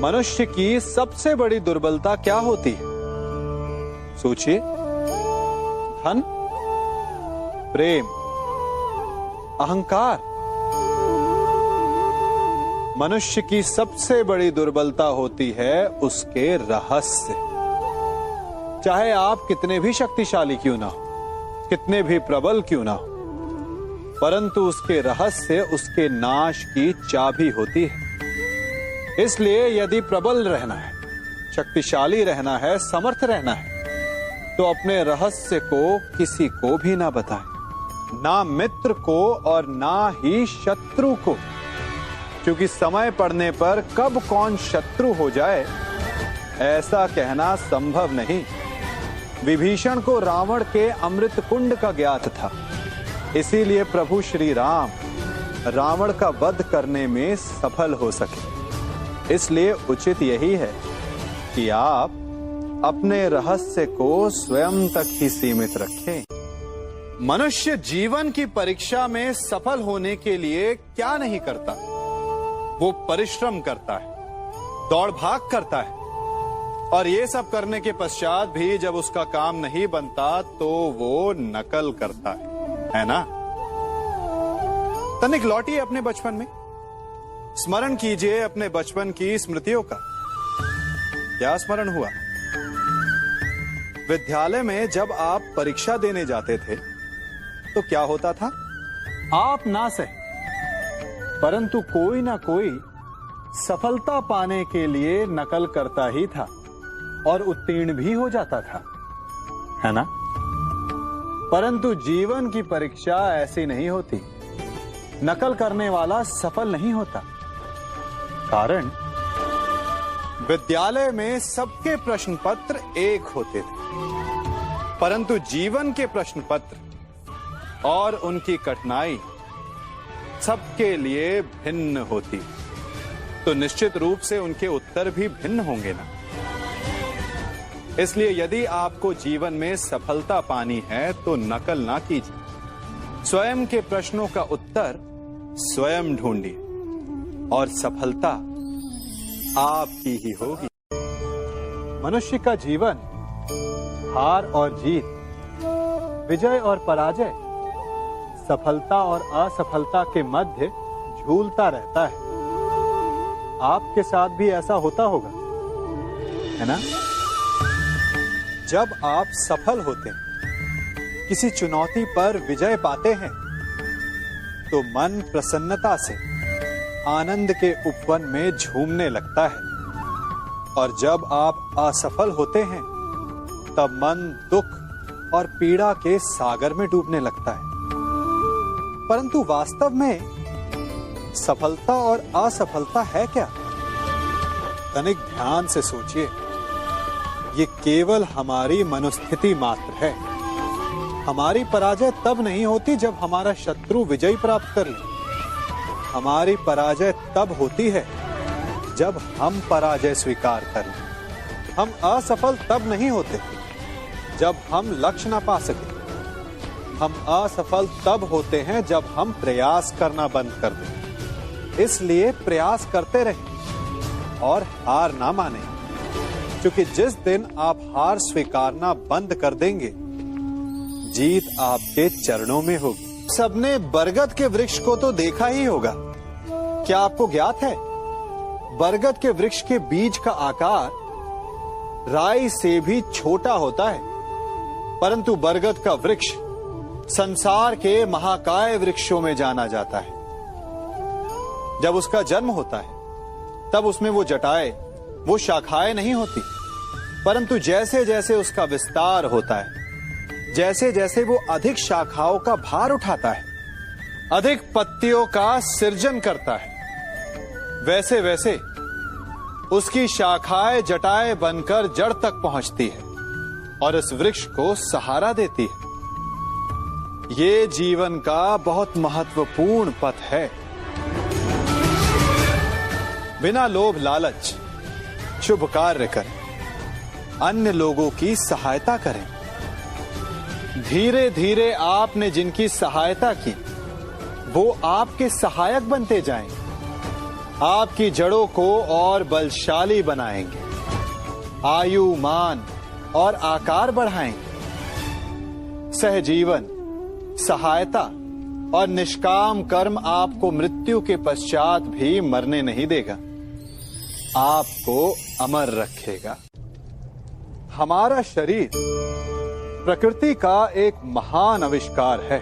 मनुष्य की सबसे बड़ी दुर्बलता क्या होती है? सोचिए। धन, प्रेम, अहंकार। मनुष्य की सबसे बड़ी दुर्बलता होती है उसके रहस्य। चाहे आप कितने भी शक्तिशाली क्यों ना हो, कितने भी प्रबल क्यों ना हो, परंतु उसके रहस्य उसके नाश की चाबी होती है। इसलिए यदि प्रबल रहना है, शक्तिशाली रहना है, समर्थ रहना है, तो अपने रहस्य को किसी को भी ना बताएं, ना मित्र को और ना ही शत्रु को, क्योंकि समय पड़ने पर कब कौन शत्रु हो जाए ऐसा कहना संभव नहीं। विभीषण को रावण के अमृत कुंड का ज्ञात था, इसीलिए प्रभु श्री राम रावण का वध करने में सफल हो सके। इसलिए उचित यही है कि आप अपने रहस्य को स्वयं तक ही सीमित रखें। मनुष्य जीवन की परीक्षा में सफल होने के लिए क्या नहीं करता? वो परिश्रम करता है, दौड़ भाग करता है, और ये सब करने के पश्चात भी जब उसका काम नहीं बनता तो वो नकल करता है ना? तनिक लौटिए अपने बचपन में, स्मरण कीजिए अपने बचपन की स्मृतियों का। क्या स्मरण हुआ? विद्यालय में जब आप परीक्षा देने जाते थे तो क्या होता था? आप ना सहे, परंतु कोई ना कोई सफलता पाने के लिए नकल करता ही था और उत्तीर्ण भी हो जाता था, है ना? परंतु जीवन की परीक्षा ऐसी नहीं होती। नकल करने वाला सफल नहीं होता। कारण विद्यालय में सबके प्रश्न पत्र एक होते थे, परंतु जीवन के प्रश्न पत्र और उनकी कठिनाई सबके लिए भिन्न होती, तो निश्चित रूप से उनके उत्तर भी भिन्न होंगे ना। इसलिए यदि आपको जीवन में सफलता पानी है तो नकल ना कीजिए, स्वयं के प्रश्नों का उत्तर स्वयं ढूंढिए और सफलता आपकी ही होगी। मनुष्य का जीवन हार और जीत, विजय और पराजय, सफलता और असफलता के मध्य झूलता रहता है। आपके साथ भी ऐसा होता होगा, है ना? जब आप सफल होते हैं, किसी चुनौती पर विजय पाते हैं, तो मन प्रसन्नता से आनंद के उपवन में झूमने लगता है, और जब आप असफल होते हैं तब मन दुख और पीड़ा के सागर में डूबने लगता है। परंतु वास्तव में सफलता और असफलता है क्या? तनिक ध्यान से सोचिए। ये केवल हमारी मनोस्थिति मात्र है। हमारी पराजय तब नहीं होती जब हमारा शत्रु विजय प्राप्त कर ले। हमारी पराजय तब होती है जब हम पराजय स्वीकार कर लें। हम असफल तब नहीं होते जब हम लक्ष्य ना पा सके। हम असफल तब होते हैं जब हम प्रयास करना बंद कर दें। इसलिए प्रयास करते रहें और हार ना माने, क्योंकि जिस दिन आप हार स्वीकारना बंद कर देंगे, जीत आपके चरणों में होगी। सबने बरगद के वृक्ष को तो देखा ही होगा। क्या आपको ज्ञात है, बरगद के वृक्ष के बीज का आकार राई से भी छोटा होता है, परंतु बरगद का वृक्ष संसार के महाकाय वृक्षों में जाना जाता है। जब उसका जन्म होता है तब उसमें वो जटाएं, वो शाखाएं नहीं होती, परंतु जैसे जैसे उसका विस्तार होता है, जैसे जैसे वो अधिक शाखाओं का भार उठाता है, अधिक पत्तियों का सृजन करता है, वैसे वैसे उसकी शाखाएं जटाएं बनकर जड़ तक पहुंचती है और इस वृक्ष को सहारा देती है। ये जीवन का बहुत महत्वपूर्ण पथ है। बिना लोभ लालच शुभ कार्य करें, अन्य लोगों की सहायता करें। धीरे धीरे आपने जिनकी सहायता की वो आपके सहायक बनते जाएं। आपकी जड़ों को और बलशाली बनाएंगे, आयु, मान और आकार बढ़ाएंगे। सहजीवन, सहायता और निष्काम कर्म आपको मृत्यु के पश्चात भी मरने नहीं देगा, आपको अमर रखेगा। हमारा शरीर प्रकृति का एक महान आविष्कार है।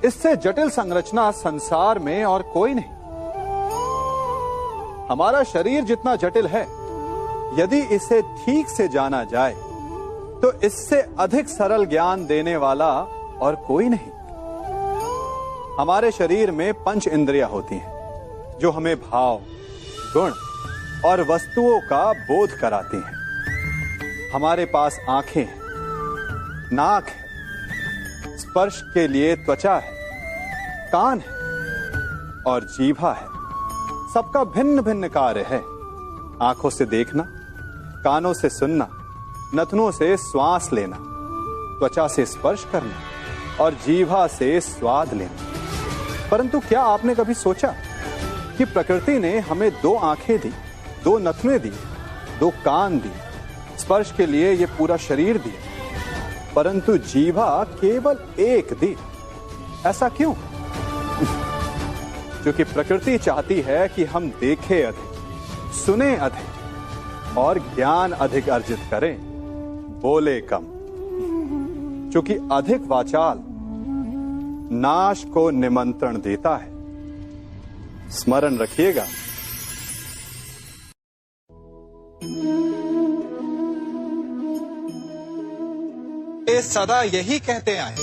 इससे जटिल संरचना संसार में और कोई नहीं। हमारा शरीर जितना जटिल है, यदि इसे ठीक से जाना जाए तो इससे अधिक सरल ज्ञान देने वाला और कोई नहीं। हमारे शरीर में 5 इंद्रियां होती हैं जो हमें भाव, गुण और वस्तुओं का बोध कराती हैं। हमारे पास आंखें हैं, नाक है, स्पर्श के लिए त्वचा है, कान है और जीभा है। सबका भिन्न भिन्न कार्य है। आंखों से देखना, कानों से सुनना, नथनों से श्वास लेना, त्वचा से स्पर्श करना और जीभा से स्वाद लेना। परंतु क्या आपने कभी सोचा कि प्रकृति ने हमें 2 आंखें दी, 2 नथुनें दी, 2 कान दी, स्पर्श के लिए ये पूरा शरीर दिया, परंतु जीभा केवल 1 दी? ऐसा क्यों? क्योंकि प्रकृति चाहती है कि हम देखें अधिक, सुने अधिक और ज्ञान अधिक अर्जित करें, बोले कम। क्योंकि अधिक वाचाल नाश को निमंत्रण देता है। स्मरण रखिएगा। ये सदा यही कहते आए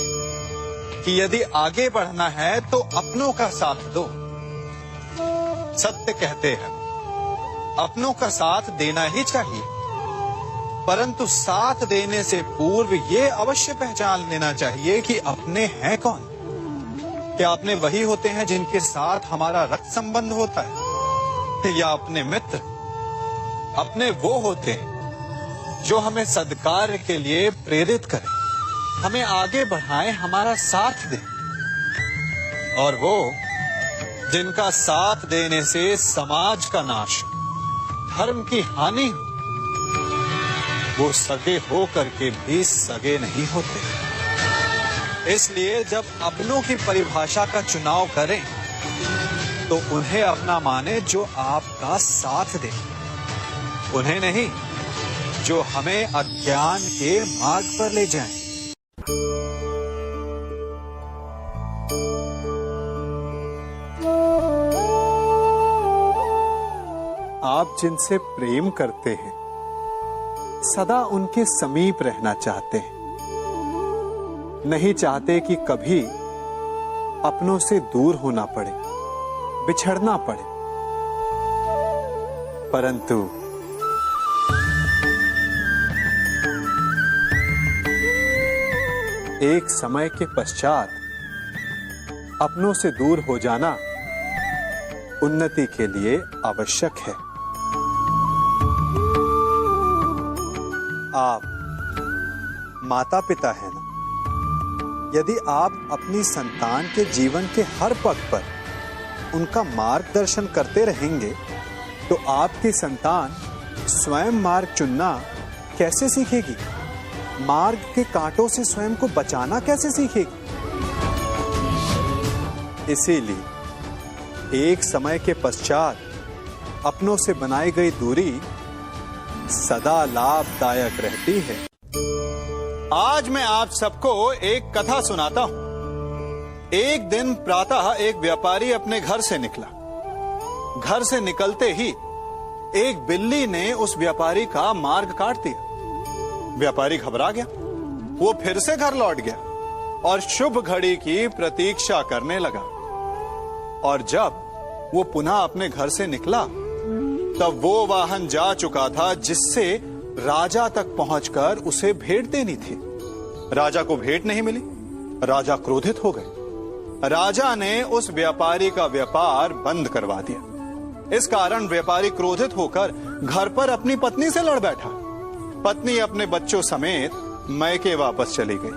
कि यदि आगे बढ़ना है तो अपनों का साथ दो। सत्य कहते हैं, अपनों का साथ देना ही चाहिए, परंतु साथ देने से पूर्व ये अवश्य पहचान लेना चाहिए कि अपने हैं कौन। क्या अपने वही होते हैं जिनके साथ हमारा रक्त संबंध होता है, या अपने मित्र? अपने वो होते हैं जो हमें सद्कार्य के लिए प्रेरित करें, हमें आगे बढ़ाएं, हमारा साथ दें। और वो जिनका साथ देने से समाज का नाश, धर्म की हानि हो, वो सगे हो करके भी सगे नहीं होते। इसलिए जब अपनों की परिभाषा का चुनाव करें तो उन्हें अपना माने जो आपका साथ दे, उन्हें नहीं जो हमें अज्ञान के मार्ग पर ले जाएं। आप जिनसे प्रेम करते हैं, सदा उनके समीप रहना चाहते हैं, नहीं चाहते कि कभी अपनों से दूर होना पड़े, बिछड़ना पड़े। परंतु एक समय के पश्चात अपनों से दूर हो जाना उन्नति के लिए आवश्यक है। आप माता पिता हैं ना? यदि आप अपनी संतान के जीवन के हर पग पर उनका मार्गदर्शन करते रहेंगे तो आपकी संतान स्वयं मार्ग चुनना कैसे सीखेगी? मार्ग के कांटों से स्वयं को बचाना कैसे सीखेगी? इसीलिए एक समय के पश्चात अपनों से बनाई गई दूरी सदा लाभदायक रहती है। आज मैं आप सबको एक कथा सुनाता हूं। एक दिन प्रातः एक व्यापारी अपने घर से निकला। घर से निकलते ही एक बिल्ली ने उस व्यापारी का मार्ग काट दिया। व्यापारी घबरा गया। वो फिर से घर लौट गया और शुभ घड़ी की प्रतीक्षा करने लगा। और जब वो पुनः अपने घर से निकला तब वो वाहन जा चुका था जिससे राजा तक पहुंचकर उसे भेंट देनी थी। राजा को भेंट नहीं मिली। राजा क्रोधित हो गए। राजा ने उस व्यापारी का व्यापार बंद करवा दिया। इस कारण व्यापारी क्रोधित होकर घर पर अपनी पत्नी से लड़ बैठा। पत्नी अपने बच्चों समेत मैके वापस चली गई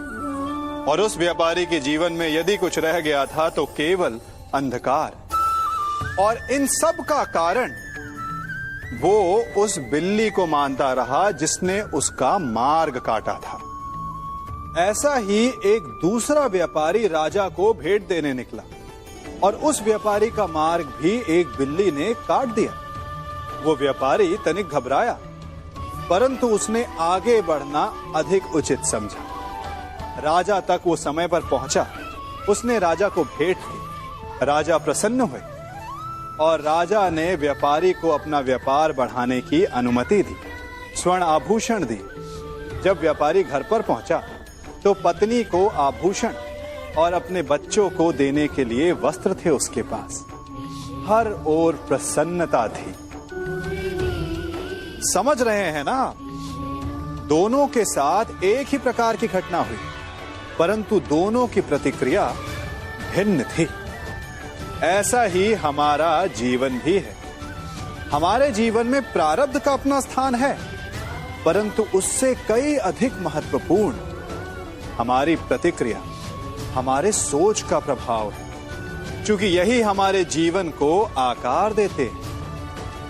और उस व्यापारी के जीवन में यदि कुछ रह गया था तो केवल अंधकार। और इन सब का कारण वो उस बिल्ली को मानता रहा जिसने उसका मार्ग काटा था। ऐसा ही एक दूसरा व्यापारी राजा को भेंट देने निकला और उस व्यापारी का मार्ग भी एक बिल्ली ने काट दिया। वो व्यापारी तनिक घबराया, परंतु उसने आगे बढ़ना अधिक उचित समझा। राजा तक वो समय पर पहुंचा। उसने राजा को भेंट दी। राजा प्रसन्न हुए और राजा ने व्यापारी को अपना व्यापार बढ़ाने की अनुमति दी, स्वर्ण आभूषण दी। जब व्यापारी घर पर पहुंचा तो पत्नी को आभूषण और अपने बच्चों को देने के लिए वस्त्र थे उसके पास। हर ओर प्रसन्नता थी। समझ रहे हैं ना? दोनों के साथ एक ही प्रकार की घटना हुई, परंतु दोनों की प्रतिक्रिया भिन्न थी। ऐसा ही हमारा जीवन भी है। हमारे जीवन में प्रारब्ध का अपना स्थान है, परंतु उससे कई अधिक महत्वपूर्ण हमारी प्रतिक्रिया, हमारे सोच का प्रभाव है, क्योंकि यही हमारे जीवन को आकार देते हैं।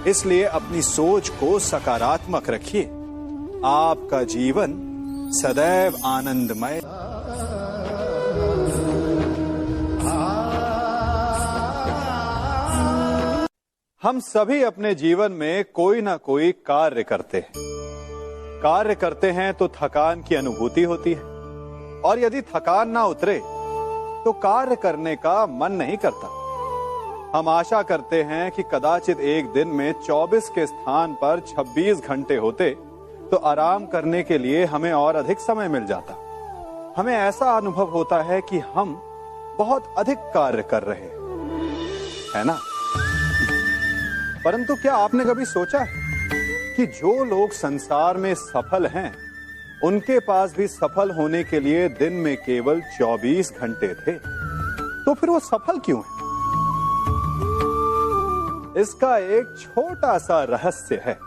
इसलिए अपनी सोच को सकारात्मक रखिए। आपका जीवन सदैव आनंदमय। हम सभी अपने जीवन में कोई ना कोई कार्य करते हैं। कार्य करते हैं तो थकान की अनुभूति होती है, और यदि थकान ना उतरे तो कार्य करने का मन नहीं करता। हम आशा करते हैं कि कदाचित एक दिन में 24 के स्थान पर 26 घंटे होते तो आराम करने के लिए हमें और अधिक समय मिल जाता। हमें ऐसा अनुभव होता है कि हम बहुत अधिक कार्य कर रहे हैं, है ना? परंतु क्या आपने कभी सोचा है कि जो लोग संसार में सफल हैं, उनके पास भी सफल होने के लिए दिन में केवल 24 घंटे थे? तो फिर वो सफल क्यों हैं? इसका एक छोटा सा रहस्य है।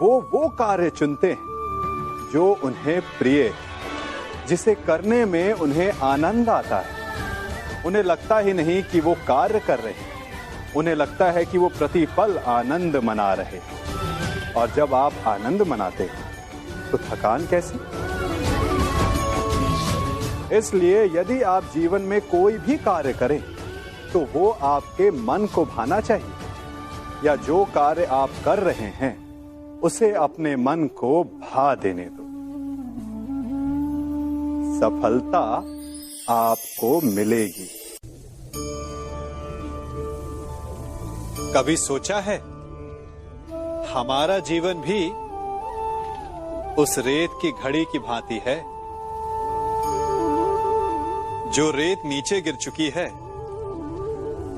वो कार्य चुनते हैं जो उन्हें प्रिय है, जिसे करने में उन्हें आनंद आता है। उन्हें लगता ही नहीं कि वो कार्य कर रहे हैं, उन्हें लगता है कि वो प्रतिपल आनंद मना रहे हैं। और जब आप आनंद मनाते हैं तो थकान कैसी? इसलिए यदि आप जीवन में कोई भी कार्य करें तो वो आपके मन को भाना चाहिए, या जो कार्य आप कर रहे हैं उसे अपने मन को भा देने दो। सफलता आपको मिलेगी। कभी सोचा है हमारा जीवन भी उस रेत की घड़ी की भांति है? जो रेत नीचे गिर चुकी है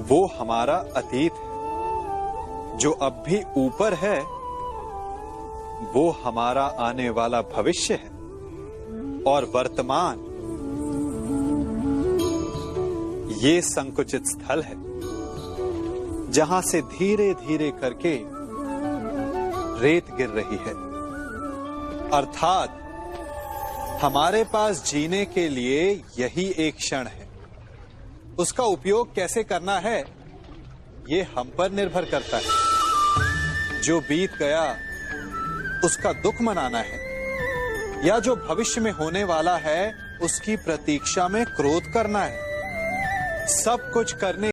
वो हमारा अतीत है, जो अब भी ऊपर है वो हमारा आने वाला भविष्य है, और वर्तमान ये संकुचित स्थल है जहां से धीरे धीरे करके रेत गिर रही है। अर्थात हमारे पास जीने के लिए यही एक क्षण है। उसका उपयोग कैसे करना है ये हम पर निर्भर करता है। जो बीत गया उसका दुख मनाना है, या जो भविष्य में होने वाला है उसकी प्रतीक्षा में क्रोध करना है। सब कुछ करने